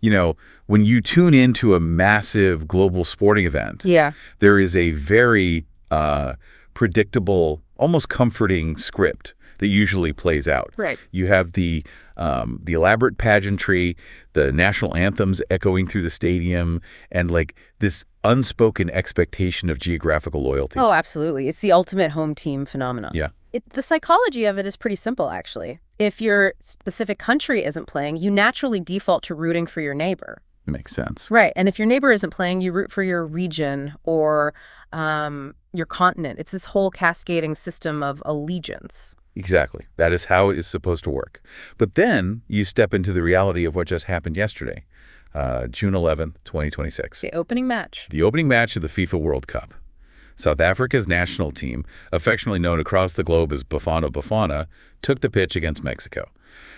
You know, when you tune into a massive global sporting event, Yeah. there is a very predictable, almost comforting script that usually plays out. Right. You have the elaborate pageantry, the national anthems echoing through the stadium, and like this unspoken expectation of geographical loyalty. Oh, absolutely. It's the ultimate home team phenomenon. Yeah. The psychology of it is pretty simple, actually. If your specific country isn't playing, you naturally default to rooting for your neighbor. Makes sense. Right. And if your neighbor isn't playing, you root for your region or your continent. It's this whole cascading system of allegiance. Exactly. That is how it is supposed to work. But then you step into the reality of what just happened yesterday, June 11th, 2026. The opening match. The opening match of the FIFA World Cup. South Africa's national team, affectionately known across the globe as Bafana Bafana, took the pitch against Mexico.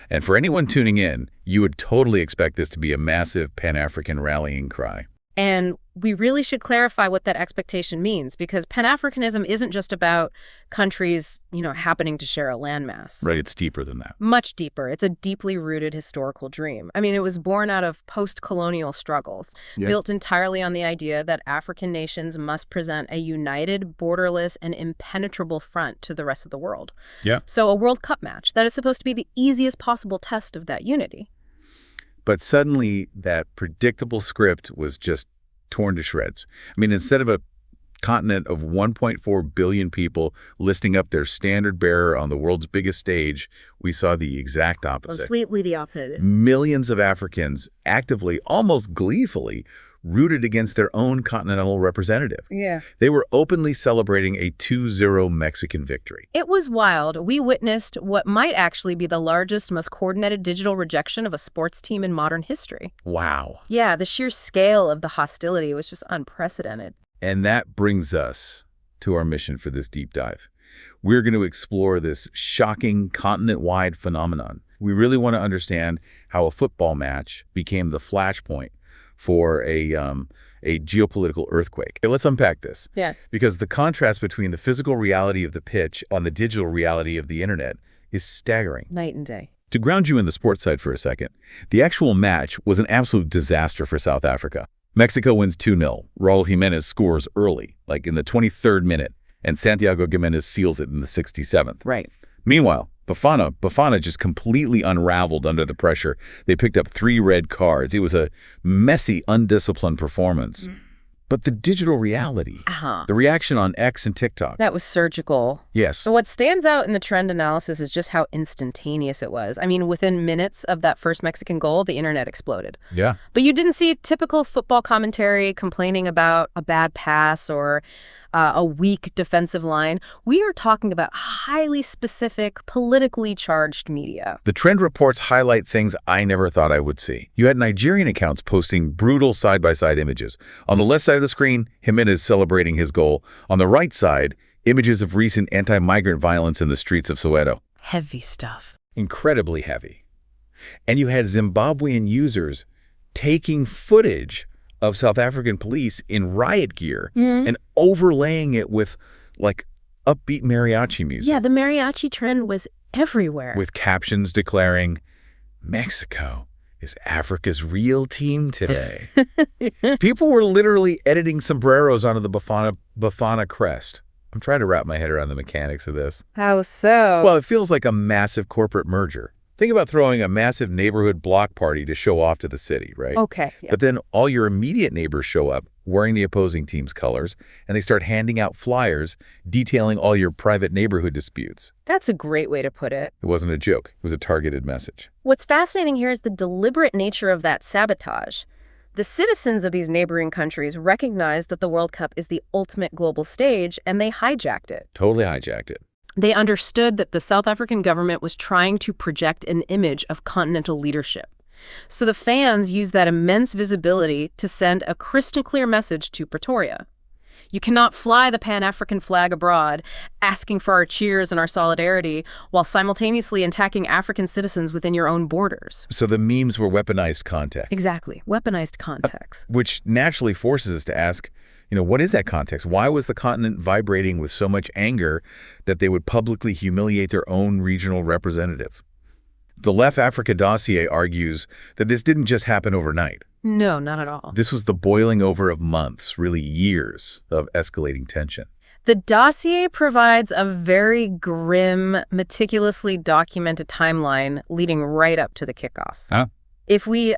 And for anyone tuning in, you would totally expect this to be a massive Pan-African rallying cry. And we really should clarify what that expectation means, because Pan-Africanism isn't just about countries, happening to share a landmass. Right, it's deeper than that. Much deeper. It's a deeply rooted historical dream. I mean, it was born out of post-colonial struggles, built entirely on the idea that African nations must present a united, borderless, and impenetrable front to the rest of the world. Yeah. So a World Cup match, that is supposed to be the easiest possible test of that unity. But suddenly, that predictable script was just torn to shreds. I mean, instead of a continent of 1.4 billion people listing up their standard bearer on the world's biggest stage, we saw the exact opposite. Completely the opposite. Millions of Africans actively, almost gleefully, rooted against their own continental representative. Yeah. They were openly celebrating a 2-0 Mexican victory. It was wild. We witnessed what might actually be the largest, most coordinated digital rejection of a sports team in modern history. Wow. Yeah, the sheer scale of the hostility was just unprecedented. And that brings us to our mission for this deep dive. We're going to explore this shocking continent-wide phenomenon. We really want to understand how a football match became the flashpoint for a geopolitical earthquake. Okay, let's unpack this. Yeah. Because the contrast between the physical reality of the pitch and the digital reality of the internet is staggering. Night and day. To ground you in the sports side for a second, the actual match was an absolute disaster for South Africa. Mexico wins 2-0. Raul Jimenez scores early, like in the 23rd minute, and Santiago Giménez seals it in the 67th. Right. Meanwhile, Bafana just completely unraveled under the pressure. They picked up 3 red cards. It was a messy, undisciplined performance. But the digital reality, the reaction on X and TikTok. That was surgical. Yes. So what stands out in the trend analysis is just how instantaneous it was. I mean, within minutes of that first Mexican goal, the internet exploded. Yeah. But you didn't see typical football commentary complaining about a bad pass or a weak defensive line. We are talking about highly specific, politically charged media. The trend reports highlight things I never thought I would see. You had Nigerian accounts posting brutal side-by-side images. On the left side of the screen, Jimenez celebrating his goal. On the right side, images of recent anti-migrant violence in the streets of Soweto. Heavy stuff. Incredibly heavy. And you had Zimbabwean users taking footage of South African police in riot gear and overlaying it with, like, upbeat mariachi music. Yeah, the mariachi trend was everywhere. With captions declaring, Mexico is Africa's real team today. People were literally editing sombreros onto the Bafana crest. I'm trying to wrap my head around the mechanics of this. How so? Well, it feels like a massive corporate merger. Think about throwing a massive neighborhood block party to show off to the city, right? Okay. Yeah. But then all your immediate neighbors show up wearing the opposing team's colors, and they start handing out flyers detailing all your private neighborhood disputes. That's a great way to put it. It wasn't a joke. It was a targeted message. What's fascinating here is the deliberate nature of that sabotage. The citizens of these neighboring countries recognized that the World Cup is the ultimate global stage, and they hijacked it. Totally hijacked it. They understood that the South African government was trying to project an image of continental leadership. So the fans used that immense visibility to send a crystal clear message to Pretoria. You cannot fly the Pan-African flag abroad, asking for our cheers and our solidarity, while simultaneously attacking African citizens within your own borders. So the memes were weaponized context. Exactly. Weaponized context. Which naturally forces us to ask, what is that context? Why was the continent vibrating with so much anger that they would publicly humiliate their own regional representative? The LeftAfrica dossier argues that this didn't just happen overnight. No, not at all. This was the boiling over of months, really years, of escalating tension. The dossier provides a very grim, meticulously documented timeline leading right up to the kickoff. Huh? If we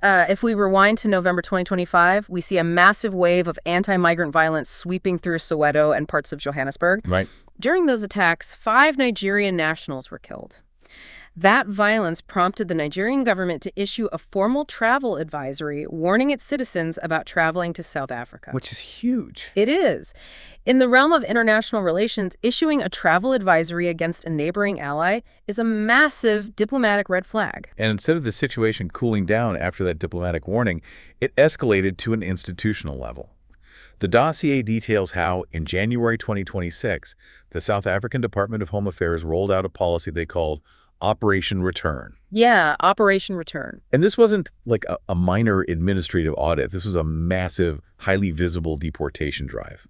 rewind to November 2025, we see a massive wave of anti-migrant violence sweeping through Soweto and parts of Johannesburg. Right. During those attacks, 5 Nigerian nationals were killed. That violence prompted the Nigerian government to issue a formal travel advisory warning its citizens about traveling to South Africa. Which is huge. It is. In the realm of international relations, issuing a travel advisory against a neighboring ally is a massive diplomatic red flag. And instead of the situation cooling down after that diplomatic warning, it escalated to an institutional level. The dossier details how, in January 2026, the South African Department of Home Affairs rolled out a policy they called Operation Return. Yeah, Operation Return. And this wasn't like a minor administrative audit. This was a massive, highly visible deportation drive.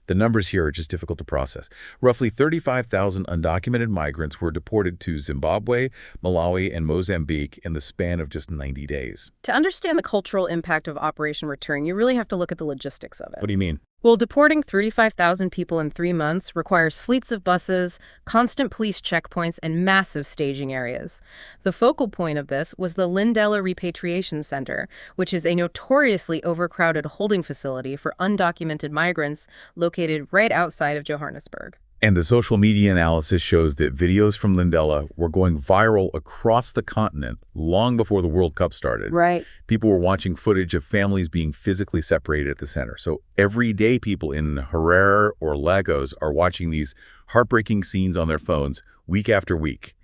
The numbers here are just difficult to process. Roughly 35,000 undocumented migrants were deported to Zimbabwe, Malawi, and Mozambique in the span of just 90 days. To understand the cultural impact of Operation Return, you really have to look at the logistics of it. What do you mean? Well, deporting 35,000 people in 3 months requires fleets of buses, constant police checkpoints, and massive staging areas. The focal point of this was the Lindela Repatriation Center, which is a notoriously overcrowded holding facility for undocumented migrants located right outside of Johannesburg. And the social media analysis shows that videos from Lindela were going viral across the continent long before the World Cup started. Right. People were watching footage of families being physically separated at the center. So everyday people in Harare or Lagos are watching these heartbreaking scenes on their phones week after week.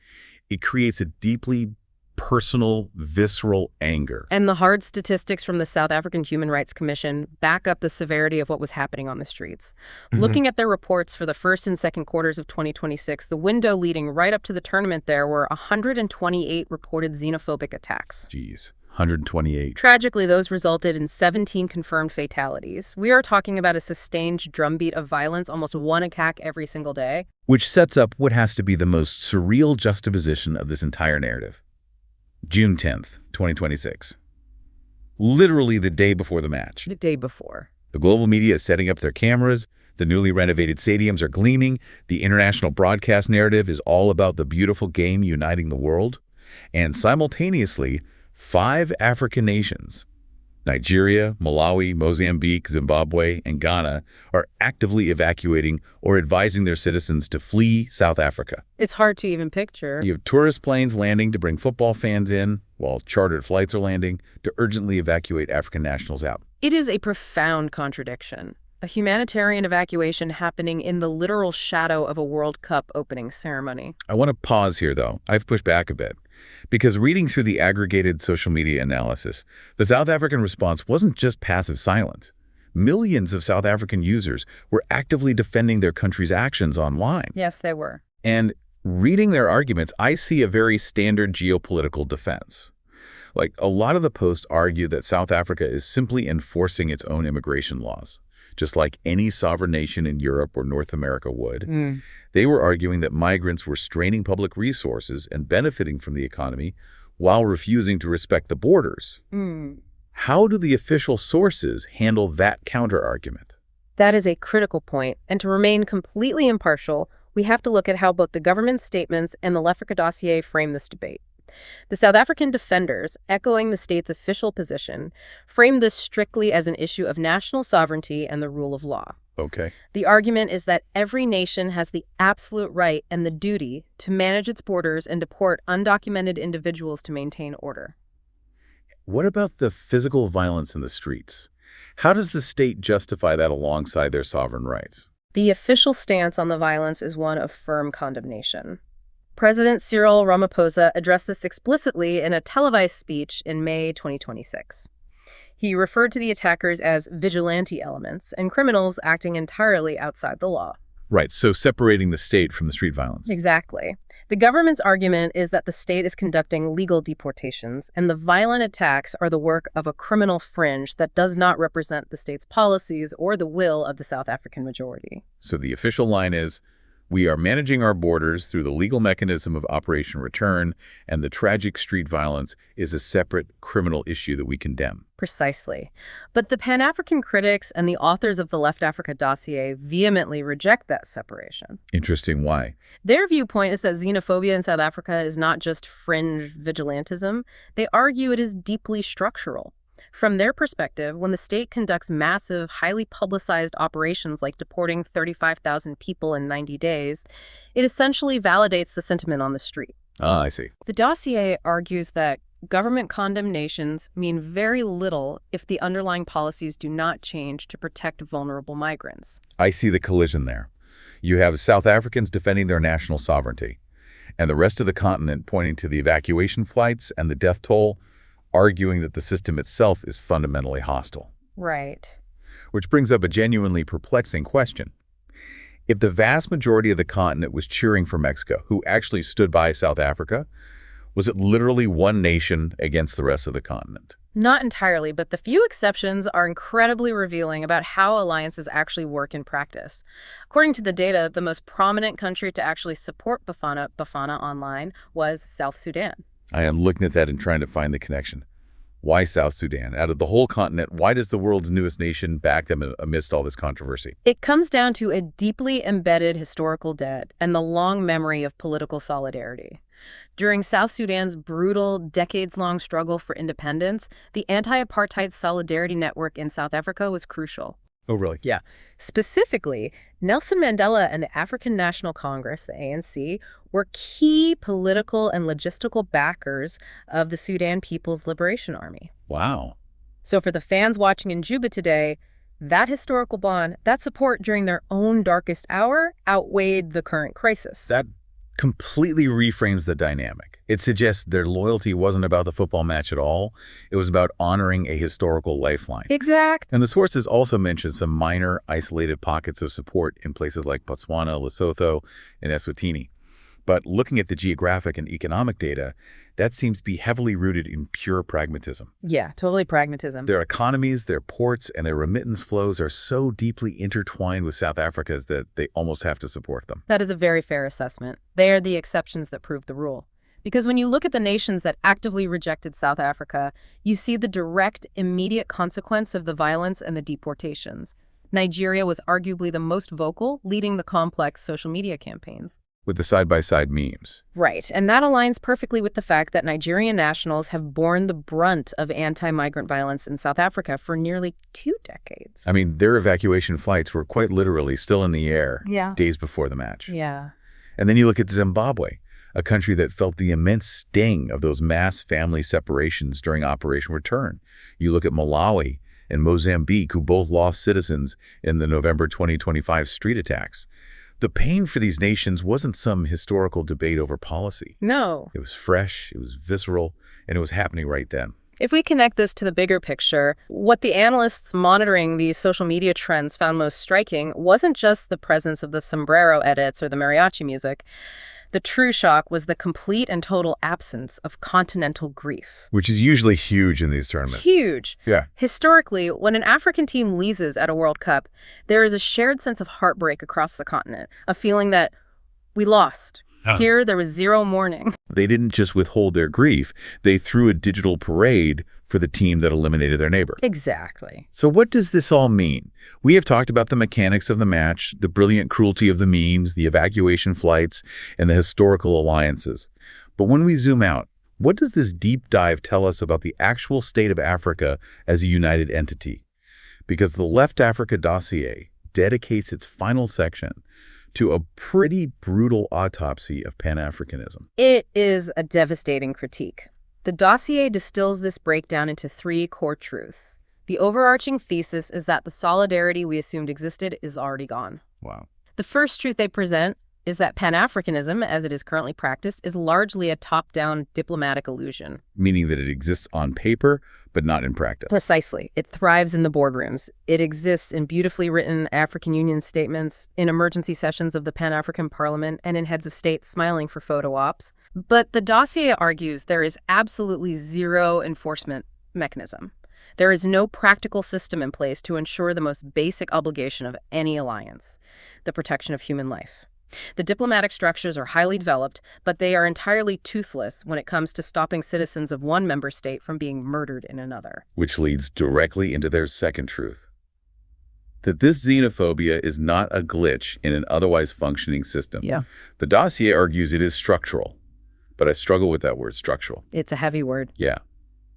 It creates a deeply personal, visceral anger. And the hard statistics from the South African Human Rights Commission back up the severity of what was happening on the streets. Looking at their reports for the first and second quarters of 2026, the window leading right up to the tournament there were 128 reported xenophobic attacks. Jeez, 128. Tragically, those resulted in 17 confirmed fatalities. We are talking about a sustained drumbeat of violence, almost one attack every single day. Which sets up what has to be the most surreal juxtaposition of this entire narrative. June 10th, 2026. Literally the day before the match. The day before. The global media is setting up their cameras. The newly renovated stadiums are gleaming. The international broadcast narrative is all about the beautiful game uniting the world. And simultaneously, 5 African nations, Nigeria, Malawi, Mozambique, Zimbabwe, and Ghana, are actively evacuating or advising their citizens to flee South Africa. It's hard to even picture. You have tourist planes landing to bring football fans in, while chartered flights are landing to urgently evacuate African nationals out. It is a profound contradiction. A humanitarian evacuation happening in the literal shadow of a World Cup opening ceremony. I want to pause here, though. I've pushed back a bit. Because reading through the aggregated social media analysis, the South African response wasn't just passive silence. Millions of South African users were actively defending their country's actions online. Yes, they were. And reading their arguments, I see a very standard geopolitical defense. Like, a lot of the posts argue that South Africa is simply enforcing its own immigration laws, just like any sovereign nation in Europe or North America would. They were arguing that migrants were straining public resources and benefiting from the economy while refusing to respect the borders. How do the official sources handle that counter-argument? That is a critical point, and to remain completely impartial, we have to look at how both the government statements and the LeftAfrica dossier frame this debate. The South African defenders, echoing the state's official position, framed this strictly as an issue of national sovereignty and the rule of law. Okay. The argument is that every nation has the absolute right and the duty to manage its borders and deport undocumented individuals to maintain order. What about the physical violence in the streets? How does the state justify that alongside their sovereign rights? The official stance on the violence is one of firm condemnation. President Cyril Ramaphosa addressed this explicitly in a televised speech in May 2026. He referred to the attackers as vigilante elements and criminals acting entirely outside the law. Right, so separating the state from the street violence. Exactly. The government's argument is that the state is conducting legal deportations, and the violent attacks are the work of a criminal fringe that does not represent the state's policies or the will of the South African majority. So the official line is, We are managing our borders through the legal mechanism of Operation Return, and the tragic street violence is a separate criminal issue that we condemn. Precisely. But the Pan-African critics and the authors of the Left Africa dossier vehemently reject that separation. Interesting. Why? Their viewpoint is that xenophobia in South Africa is not just fringe vigilantism. They argue it is deeply structural. From their perspective, when the state conducts massive, highly publicized operations like deporting 35,000 people in 90 days, it essentially validates the sentiment on the street. Ah, I see. The dossier argues that government condemnations mean very little if the underlying policies do not change to protect vulnerable migrants. I see the collision there. You have South Africans defending their national sovereignty, and the rest of the continent pointing to the evacuation flights and the death toll, arguing that the system itself is fundamentally hostile. Right. Which brings up a genuinely perplexing question. If the vast majority of the continent was cheering for Mexico, who actually stood by South Africa, was it literally one nation against the rest of the continent? Not entirely, but the few exceptions are incredibly revealing about how alliances actually work in practice. According to the data, the most prominent country to actually support Bafana Bafana online was South Sudan. I am looking at that and trying to find the connection. Why South Sudan? Out of the whole continent, why does the world's newest nation back them amidst all this controversy? It comes down to a deeply embedded historical debt and the long memory of political solidarity. During South Sudan's brutal, decades-long struggle for independence, the anti-apartheid solidarity network in South Africa was crucial. Oh, really? Yeah. Specifically, Nelson Mandela and the African National Congress, the ANC, were key political and logistical backers of the Sudan People's Liberation Army. Wow. So for the fans watching in Juba today, that historical bond, that support during their own darkest hour, outweighed the current crisis. That completely reframes the dynamic. It suggests their loyalty wasn't about the football match at all. It was about honoring a historical lifeline. Exact. And the sources also mention some minor, isolated pockets of support in places like Botswana, Lesotho, and Eswatini. But looking at the geographic and economic data, that seems to be heavily rooted in pure pragmatism. Yeah, totally pragmatism. Their economies, their ports, and their remittance flows are so deeply intertwined with South Africa's that they almost have to support them. That is a very fair assessment. They are the exceptions that prove the rule. Because when you look at the nations that actively rejected South Africa, you see the direct, immediate consequence of the violence and the deportations. Nigeria was arguably the most vocal, leading the complex social media campaigns. With the side-by-side memes. Right, and that aligns perfectly with the fact that Nigerian nationals have borne the brunt of anti-migrant violence in South Africa for nearly 2 decades. I mean, their evacuation flights were quite literally still in the air days before the match. Yeah. And then you look at Zimbabwe, a country that felt the immense sting of those mass family separations during Operation Return. You look at Malawi and Mozambique, who both lost citizens in the November 2025 street attacks. The pain for these nations wasn't some historical debate over policy. No. It was fresh, it was visceral, and it was happening right then. If we connect this to the bigger picture, what the analysts monitoring these social media trends found most striking wasn't just the presence of the sombrero edits or the mariachi music. The true shock was the complete and total absence of continental grief. Which is usually huge in these tournaments. Huge. Yeah. Historically, when an African team loses at a World Cup, there is a shared sense of heartbreak across the continent, a feeling that we lost. Here, there was zero mourning. They didn't just withhold their grief. They threw a digital parade for the team that eliminated their neighbor. Exactly. So what does this all mean? We have talked about the mechanics of the match, the brilliant cruelty of the memes, the evacuation flights, and the historical alliances. But when we zoom out, what does this deep dive tell us about the actual state of Africa as a united entity? Because the Left Africa dossier dedicates its final section to a pretty brutal autopsy of Pan-Africanism. It is a devastating critique. The dossier distills this breakdown into 3 core truths. The overarching thesis is that the solidarity we assumed existed is already gone. Wow. The first truth they present is that Pan-Africanism, as it is currently practiced, is largely a top-down diplomatic illusion. Meaning that it exists on paper, but not in practice. Precisely. It thrives in the boardrooms. It exists in beautifully written African Union statements, in emergency sessions of the Pan-African Parliament, and in heads of state smiling for photo ops. But the dossier argues there is absolutely zero enforcement mechanism. There is no practical system in place to ensure the most basic obligation of any alliance, the protection of human life. The diplomatic structures are highly developed, but they are entirely toothless when it comes to stopping citizens of one member state from being murdered in another. Which leads directly into their second truth. That this xenophobia is not a glitch in an otherwise functioning system. Yeah. The dossier argues it is structural, but I struggle with that word, structural. It's a heavy word. Yeah.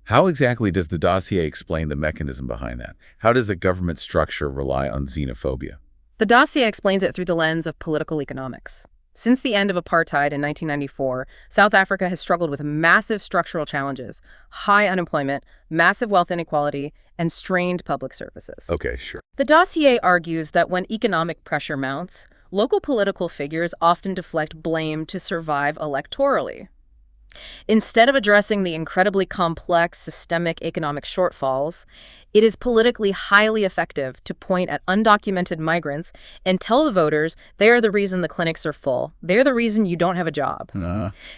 How exactly does the dossier explain the mechanism behind that? How does a government structure rely on xenophobia? The dossier explains it through the lens of political economics. Since the end of apartheid in 1994, South Africa has struggled with massive structural challenges, high unemployment, massive wealth inequality, and strained public services. Okay, sure. The dossier argues that when economic pressure mounts, local political figures often deflect blame to survive electorally. Instead of addressing the incredibly complex systemic economic shortfalls, it is politically highly effective to point at undocumented migrants and tell the voters they are the reason the clinics are full. They're the reason you don't have a job.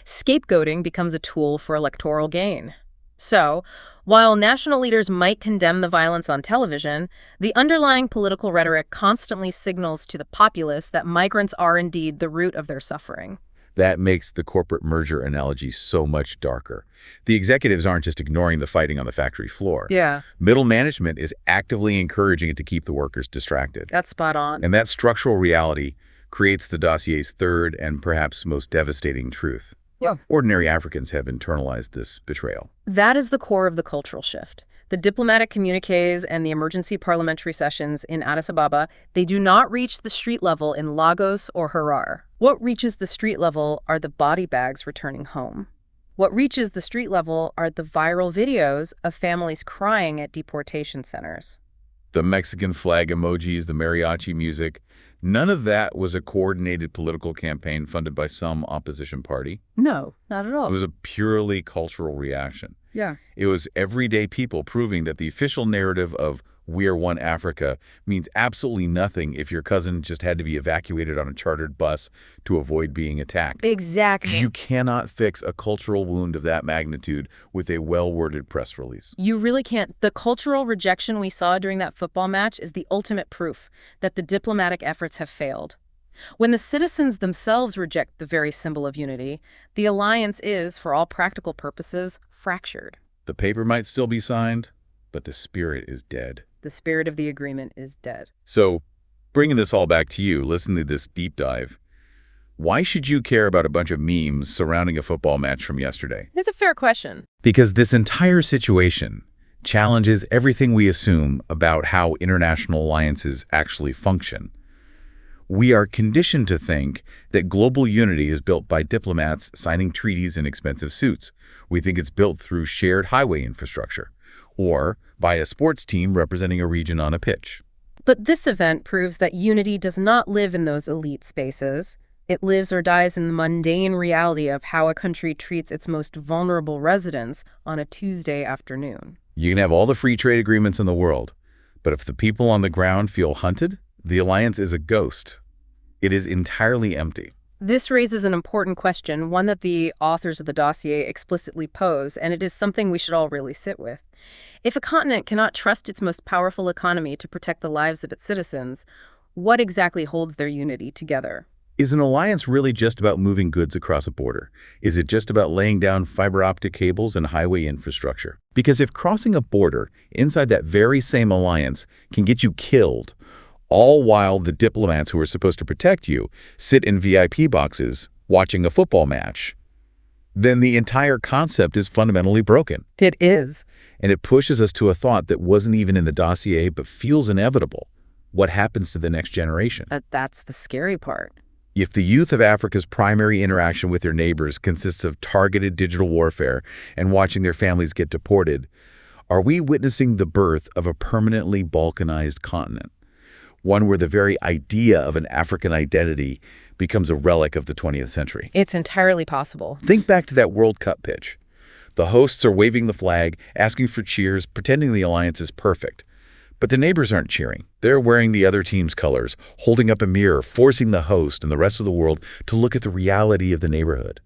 Scapegoating becomes a tool for electoral gain. So, while national leaders might condemn the violence on television, the underlying political rhetoric constantly signals to the populace that migrants are indeed the root of their suffering. That makes the corporate merger analogy so much darker. The executives aren't just ignoring the fighting on the factory floor. Yeah. Middle management is actively encouraging it to keep the workers distracted. That's spot on. And that structural reality creates the dossier's third and perhaps most devastating truth. Yeah. Ordinary Africans have internalized this betrayal. That is the core of the cultural shift. The diplomatic communiques and the emergency parliamentary sessions in Addis Ababa, they do not reach the street level in Lagos or Harar. What reaches the street level are the body bags returning home. What reaches the street level are the viral videos of families crying at deportation centers. The Mexican flag emojis, the mariachi music, none of that was a coordinated political campaign funded by some opposition party. No, not at all. It was a purely cultural reaction. Yeah. It was everyday people proving that the official narrative of "We're one Africa" means absolutely nothing if your cousin just had to be evacuated on a chartered bus to avoid being attacked. Exactly. You cannot fix a cultural wound of that magnitude with a well-worded press release. You really can't. The cultural rejection we saw during that football match is the ultimate proof that the diplomatic efforts have failed. When the citizens themselves reject the very symbol of unity, the alliance is, for all practical purposes, fractured. The paper might still be signed, but the spirit is dead. The spirit of the agreement is dead. So, bringing this all back to you, listen to this deep dive. Why should you care about a bunch of memes surrounding a football match from yesterday? It's a fair question. Because this entire situation challenges everything we assume about how international alliances actually function. We are conditioned to think that global unity is built by diplomats signing treaties in expensive suits. We think it's built through shared highway infrastructure, or by a sports team representing a region on a pitch. But this event proves that unity does not live in those elite spaces. It lives or dies in the mundane reality of how a country treats its most vulnerable residents on a Tuesday afternoon. You can have all the free trade agreements in the world, but if the people on the ground feel hunted, the alliance is a ghost. It is entirely empty. This raises an important question, one that the authors of the dossier explicitly pose, and it is something we should all really sit with. If a continent cannot trust its most powerful economy to protect the lives of its citizens, what exactly holds their unity together? Is an alliance really just about moving goods across a border? Is it just about laying down fiber optic cables and highway infrastructure? Because if crossing a border inside that very same alliance can get you killed, all while the diplomats who are supposed to protect you sit in VIP boxes watching a football match, then the entire concept is fundamentally broken. It is. And it pushes us to a thought that wasn't even in the dossier but feels inevitable. What happens to the next generation? That's the scary part. If the youth of Africa's primary interaction with their neighbors consists of targeted digital warfare and watching their families get deported, are we witnessing the birth of a permanently balkanized continent? One where the very idea of an African identity becomes a relic of the 20th century. It's entirely possible. Think back to that World Cup pitch. The hosts are waving the flag, asking for cheers, pretending the alliance is perfect. But the neighbors aren't cheering. They're wearing the other team's colors, holding up a mirror, forcing the host and the rest of the world to look at the reality of the neighborhood.